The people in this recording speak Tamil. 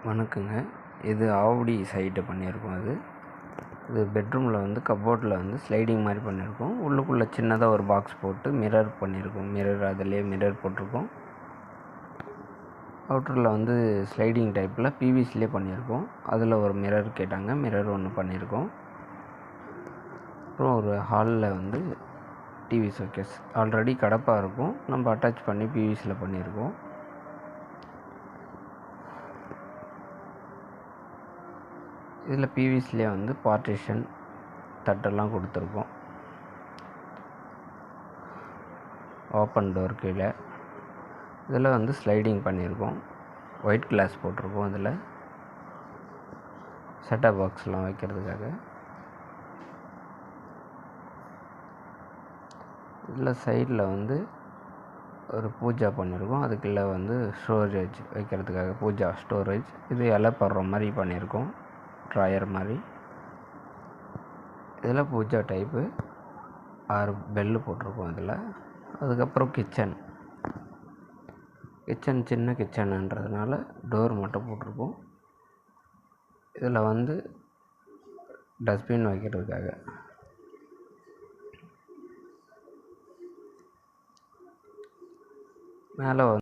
வணக்கங்க. இது ஆவடி சைட்டு பண்ணியிருக்கோம். இது பெட்ரூமில் வந்து கப்போர்டில் வந்து ஸ்லைடிங் மாதிரி பண்ணியிருக்கோம். உள்ளுக்குள்ளே சின்னதாக ஒரு பாக்ஸ் போட்டு மிரர் பண்ணியிருக்கோம். அதிலே மிரர் போட்டிருக்கோம். அவுட்டரில் வந்து ஸ்லைடிங் டைப்பில் பிவிசிலே பண்ணியிருக்கோம். அதில் ஒரு மிரர் கேட்டாங்க, மிரர் ஒன்று பண்ணியிருக்கோம். அப்புறம் ஒரு ஹாலில் வந்து டிவி ஷோகேஸ் ஆல்ரெடி கடப்பாக இருக்கும், நம்ம அட்டாச் பண்ணி பிவிசியில் பண்ணியிருக்கோம். இதில் பிவிசிலே வந்து பார்ட்டிஷன் தட்டெல்லாம் கொடுத்துருக்கோம். ஓப்பன் டோர் கீழே இதில் வந்து ஸ்லைடிங் பண்ணியிருக்கோம். ஒயிட் கிளாஸ் போட்டிருக்கோம். இதில் செட்டப் பாக்ஸ்லாம் வைக்கிறதுக்காக. இதில் சைடில் வந்து ஒரு பூஜா பண்ணியிருக்கோம். அதுக்குள்ளே வந்து ஸ்டோரேஜ் வைக்கிறதுக்காக பூஜா ஸ்டோரேஜ். இது இலைப்படுற மாதிரி பண்ணியிருக்கோம், ட்ராயர் மாதிரி. இதில் பூஜா டைப்பு 6 பெல்லு போட்டிருக்கோம் இதில். அதுக்கப்புறம் கிச்சன் சின்ன கிச்சனுன்றதுனால டோர் மட்டும் போட்டிருக்கோம். இதில் வந்து டஸ்ட்பின் வைக்கிறதுக்காக. மேலே